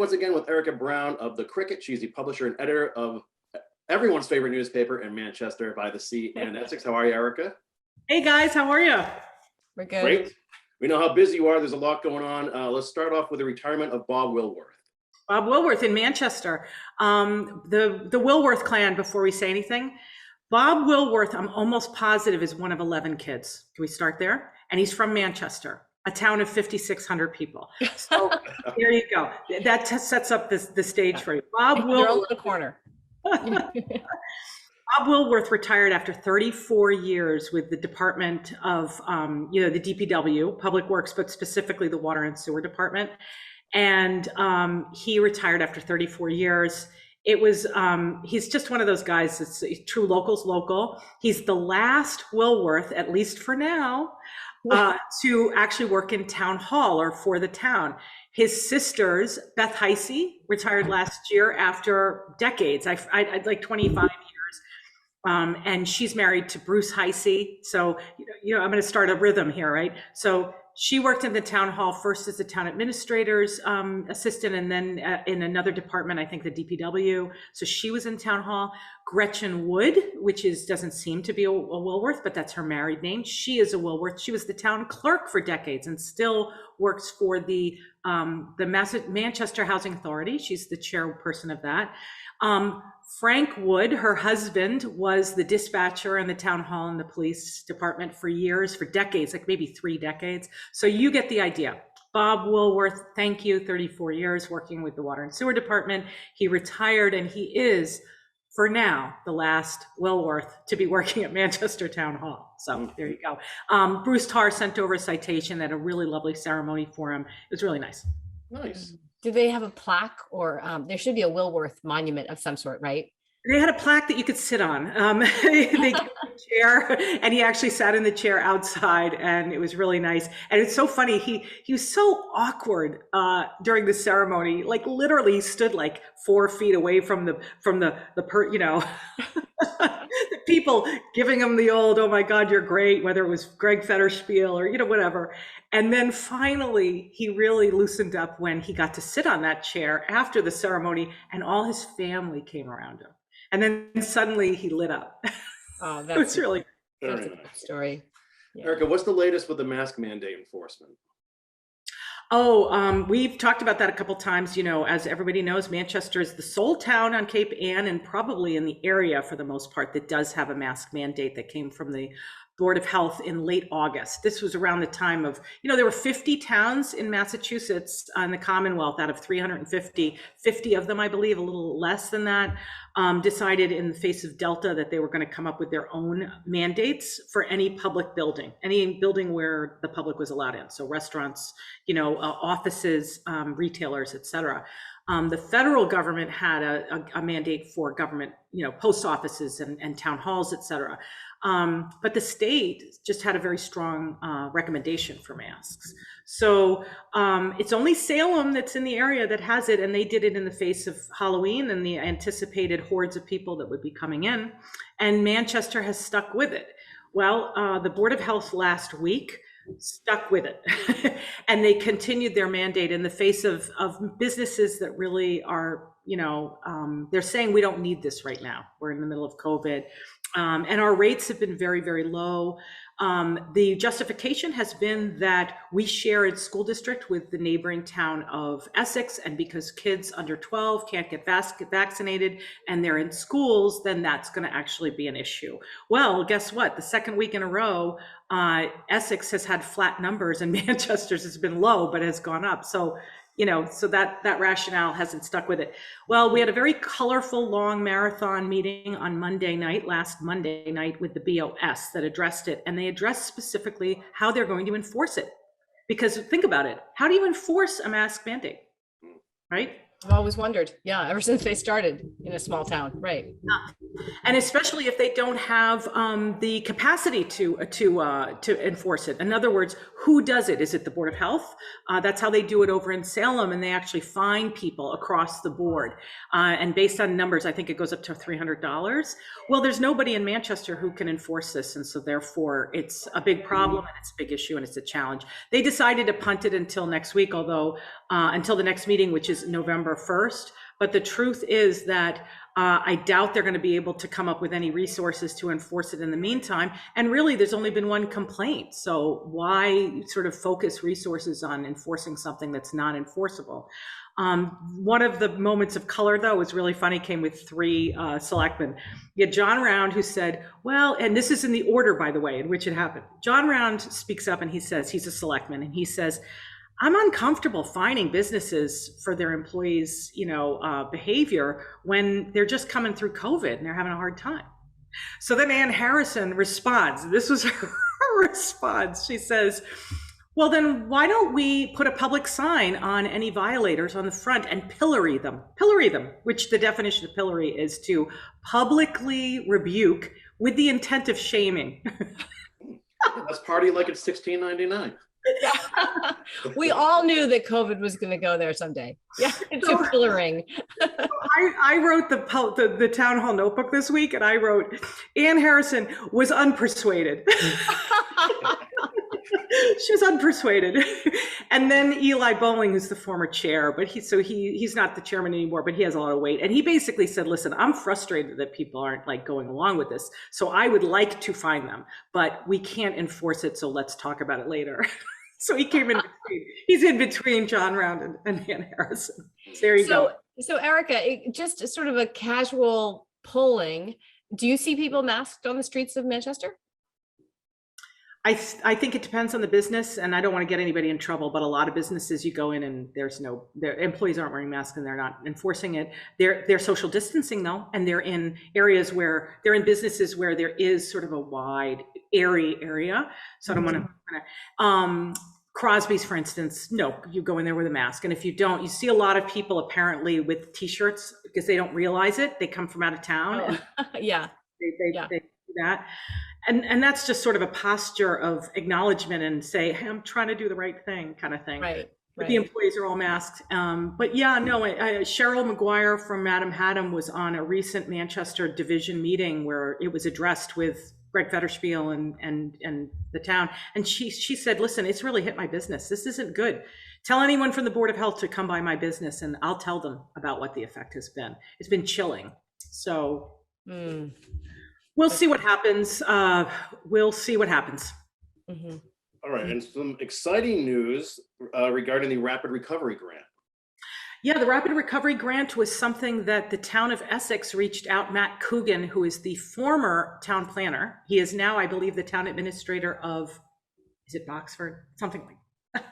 once again with Erika Brown of The Cricket. She's the publisher and editor of everyone's favorite newspaper in Manchester-by-the-Sea and Essex. How are you, Erika? Hey guys, how are you? We're good. Great. We know how busy you are. There's a lot going on. Let's start off with the retirement of Bob Wilworth. Bob Wilworth in Manchester. The Wilworth clan, before we say anything. Bob Wilworth, I'm almost positive, is one of 11 kids. Can we start there? And he's from Manchester, a town of 5,600 people. So there you go. That sets up the stage for you. Bob Wilworth. In the corner. Bob Wilworth retired after 34 years with the Department of, the DPW, Public Works, but specifically the Water and Sewer Department. And he retired after 34 years. It was, he's just one of those guys that's true local's local. He's the last Wilworth, at least for now, to actually work in town hall or for the town. His sisters, Beth Heisey, retired last year after decades, I'd like 25 years. And she's married to Bruce Heisey. So, I'm going to start a rhythm here, right? So she worked in the town hall first as a town administrator's assistant, and then in another department, I think the DPW. So she was in town hall. Gretchen Wood, which doesn't seem to be a Wilworth, but that's her married name. She is a Wilworth. She was the town clerk for decades and still works for the Manchester Housing Authority. She's the chairperson of that. Frank Wood, her husband, was the dispatcher in the town hall and the police department for years, for decades, like maybe 3 decades. So you get the idea. Bob Wilworth, thank you, 34 years working with the Water and Sewer Department. He retired, and he is, for now, the last Wilworth to be working at Manchester Town Hall. So there you go. Bruce Tarr sent over a citation at a really lovely ceremony for him. It was really nice. Nice. Do they have a plaque, or there should be a Wilworth monument of some sort, right? They had a plaque that you could sit on. They gave him a chair, and he actually sat in the chair outside, and it was really nice. And it's so funny. He was so awkward during the ceremony. Like literally, he stood like 4 feet away from the the people giving him the old, "Oh my God, you're great," whether it was Greg Fetterspiel or whatever. And then finally, he really loosened up when he got to sit on that chair after the ceremony, and all his family came around him. And then suddenly he lit up. Oh, that's really Very a nice. good story. Yeah. Erika, what's the latest with the mask mandate enforcement? Oh, we've talked about that a couple times. As everybody knows, Manchester is the sole town on Cape Ann and probably in the area for the most part that does have a mask mandate that came from the Board of Health in late August. This was around the time of, there were 50 towns in Massachusetts in the Commonwealth out of 350. 50 of them, I believe, a little less than that, decided in the face of Delta that they were going to come up with their own mandates for any public building, any building where the public was allowed in. So restaurants, offices, retailers, et cetera. The federal government had a mandate for government, post offices and town halls, et cetera. But the state just had a very strong recommendation for masks. So it's only Salem that's in the area that has it, and they did it in the face of Halloween and the anticipated hordes of people that would be coming in, and Manchester has stuck with it. Well, the Board of Health last week stuck with it, and they continued their mandate in the face of businesses that really are, they're saying we don't need this right now. We're in the middle of COVID. And our rates have been very, very low. The justification has been that we share a school district with the neighboring town of Essex, and because kids under 12 can't get vaccinated and they're in schools, then that's going to actually be an issue. Well, guess what? The second week in a row, Essex has had flat numbers and Manchester's has been low, but has gone up. So so that rationale hasn't stuck with it. Well, we had a very colorful, long marathon meeting on last Monday night with the BOS that addressed it. And they addressed specifically how they're going to enforce it. Because think about it. How do you enforce a mask mandate, right? I've always wondered. Yeah, ever since they started in a small town, right? And especially if they don't have the capacity to enforce it. In other words, who does it? Is it the Board of Health? That's how they do it over in Salem, and they actually fine people across the board. And based on numbers, I think it goes up to $300. Well, there's nobody in Manchester who can enforce this, and so therefore it's a big problem and it's a big issue and it's a challenge. They decided to punt it until next week, although until the next meeting, which is November November 1st. But the truth is that I doubt they're going to be able to come up with any resources to enforce it in the meantime. And really, there's only been one complaint. So why sort of focus resources on enforcing something that's not enforceable? One of the moments of color, though, was really funny, came with three selectmen. You had John Round, who said, well, and this is in the order, by the way, in which it happened. John Round speaks up and he says, he's a selectman, and he says, I'm uncomfortable fining businesses for their employees, behavior when they're just coming through COVID and they're having a hard time. So then Ann Harrison responds. This was her response. She says, well, then why don't we put a public sign on any violators on the front and pillory them, which the definition of pillory is to publicly rebuke with the intent of shaming. Let's party like it's 1699. We all knew that COVID was going to go there someday. Yeah, into pillaring. I wrote the town hall notebook this week, and I wrote, Ann Harrison was unpersuaded. She was unpersuaded. And then Eli Bowling, who's the former chair, but he's not the chairman anymore, but he has a lot of weight. And he basically said, listen, I'm frustrated that people aren't like going along with this. So I would like to fine them, but we can't enforce it. So let's talk about it later. So he came in between. He's in between John Round and Ann Harrison. There you go. So Erika, just sort of a casual polling. Do you see people masked on the streets of Manchester? I think it depends on the business, and I don't want to get anybody in trouble, but a lot of businesses you go in and their employees aren't wearing masks and they're not enforcing it. They're social distancing though, and they're in areas where they're in businesses where there is sort of a wide airy area. So I don't want to Crosby's, for instance, no, you go in there with a mask. And if you don't, you see a lot of people apparently with t-shirts because they don't realize it. They come from out of town. Oh. Yeah. They do that. And that's just sort of a posture of acknowledgement and say, hey, I'm trying to do the right thing kind of thing. Right. But the employees are all masked. But yeah, no, Cheryl McGuire from Madam Haddam was on a recent Manchester division meeting where it was addressed with Greg Fetterspiel and the town. And she said, listen, it's really hit my business. This isn't good. Tell anyone from the Board of Health to come by my business and I'll tell them about what the effect has been. It's been chilling. So we'll see what happens. We'll see what happens. Mm-hmm. All right, and some exciting news regarding the Rapid Recovery Grant. Yeah, the Rapid Recovery Grant was something that the town of Essex reached out. Matt Coogan, who is the former town planner, he is now, I believe, the town administrator of, is it Boxford? Something like that.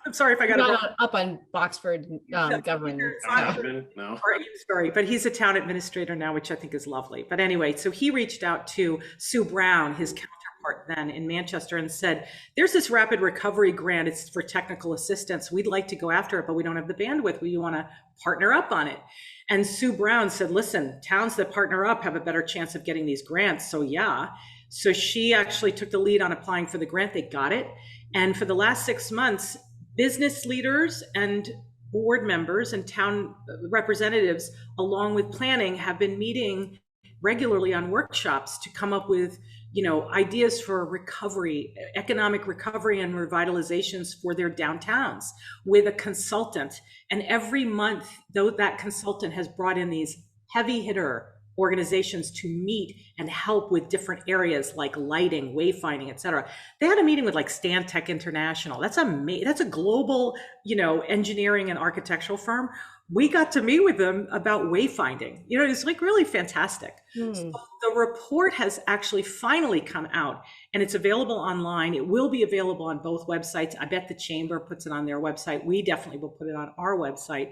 I'm sorry if I got it wrong. Up on Boxford government. No. Sorry, but he's a town administrator now, which I think is lovely. But anyway, so he reached out to Sue Brown, his counterpart then in Manchester, and said, there's this Rapid Recovery Grant. It's for technical assistance. We'd like to go after it, but we don't have the bandwidth. Will you want to partner up on it? And Sue Brown said, listen, towns that partner up have a better chance of getting these grants. So yeah. So she actually took the lead on applying for the grant. They got it. And for the last 6 months, business leaders and board members and town representatives, along with planning, have been meeting regularly on workshops to come up with, ideas for recovery, economic recovery and revitalizations for their downtowns with a consultant. And every month, though, that consultant has brought in these heavy hitter organizations to meet and help with different areas like lighting, wayfinding, et cetera. They had a meeting with like Stantec International. That's a global, engineering and architectural firm. We got to meet with them about wayfinding. It's like really fantastic. So the report has actually finally come out and it's available online. It will be available on both websites. I bet the chamber puts it on their website. We definitely will put it on our website.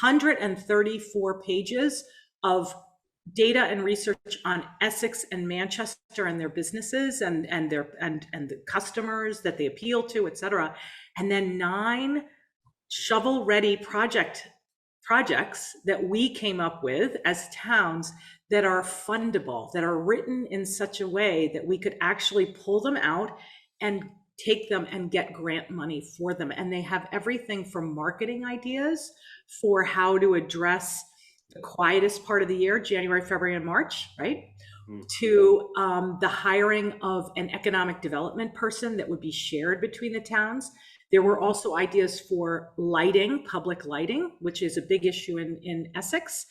134 pages of data and research on Essex and Manchester and their businesses and the customers that they appeal to, et cetera. And then 9 shovel-ready projects that we came up with as towns that are fundable, that are written in such a way that we could actually pull them out and take them and get grant money for them. And they have everything from marketing ideas for how to address the quietest part of the year, January, February, and March, right? To the hiring of an economic development person that would be shared between the towns. There were also ideas for lighting, public lighting, which is a big issue in Essex.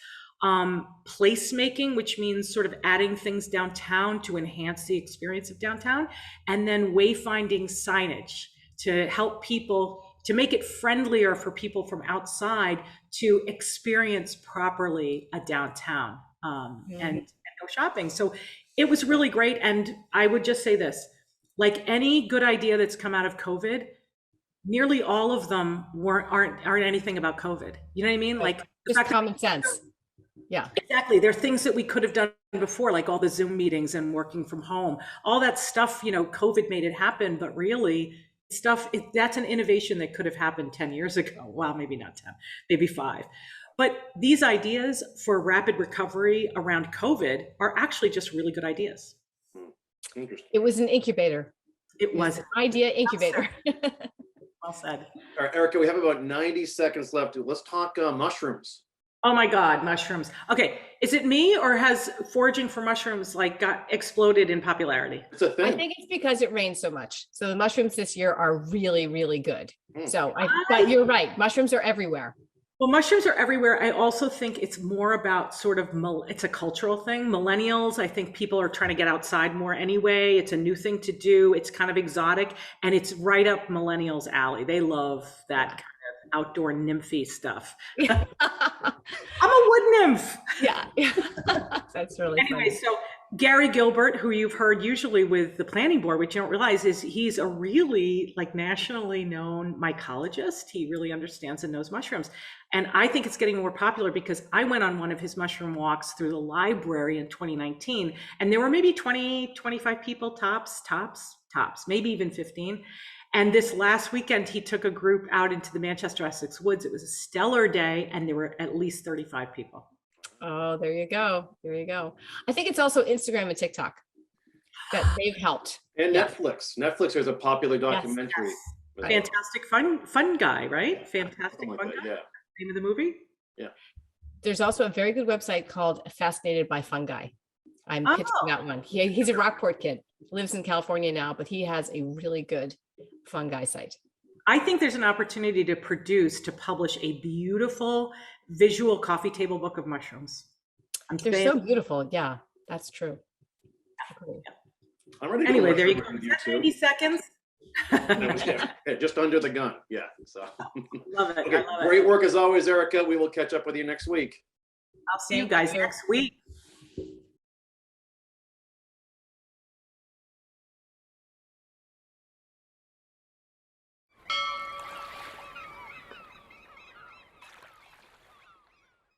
Placemaking, which means sort of adding things downtown to enhance the experience of downtown, and then wayfinding signage to help people, to make it friendlier for people from outside to experience properly a downtown and go shopping. So it was really great. And I would just say this, like any good idea that's come out of COVID, nearly all of them aren't anything about COVID. You know what I mean? Like just common sense. Yeah, exactly. There are things that we could have done before, like all the Zoom meetings and working from home, all that stuff, you know, COVID made it happen, but really that's an innovation that could have happened 10 years ago. Well, maybe not 10, maybe 5. But these ideas for rapid recovery around COVID are actually just really good ideas. Interesting. it was an incubator. It was an idea incubator. well said. All right, Erika, we have about 90 seconds left. Let's talk mushrooms. Oh my God, mushrooms. Okay, is it me or has foraging for mushrooms like got exploded in popularity? It's a thing. I think it's because it rained so much. So the mushrooms this year are really, really good. So but you're right. Mushrooms are everywhere. Well, mushrooms are everywhere. I also think it's more about sort of, it's a cultural thing. Millennials, I think people are trying to get outside more anyway. It's a new thing to do. It's kind of exotic and it's right up millennials' alley. They love that kind of outdoor nymphy stuff. I'm a wood nymph. Yeah. That's really Anyway, funny. so Gary Gilbert, who you've heard usually with the planning board, which you don't realize is he's a really like nationally known mycologist. He really understands and knows mushrooms. And I think it's getting more popular because I went on one of his mushroom walks through the library in 2019, and there were maybe 20, 25 people tops, maybe even 15. And this last weekend, he took a group out into the Manchester Essex woods. It was a stellar day, and there were at least 35 people. Oh, there you go. There you go. I think it's also Instagram and TikTok that they've helped. And Yeah. Netflix. Netflix has a popular documentary. Yes. Fantastic fun guy, right? Fantastic Like fun that, guy. yeah. Name of the movie? There's also a very good website called Fascinated by Fungi. I'm pitching that one. He's a Rockport kid, lives in California now, but he has a really good fungi site. I think there's an opportunity to publish a beautiful visual coffee table book of mushrooms. They're so beautiful. Yeah, that's true. I'm ready to Anyway, go there you mushroom go. review, too. 90 seconds. Yeah, just under the gun. Yeah. So Love it. okay, I love great it. work as always, Erica. We will catch up with you next week. I'll see you Thank guys you. next week.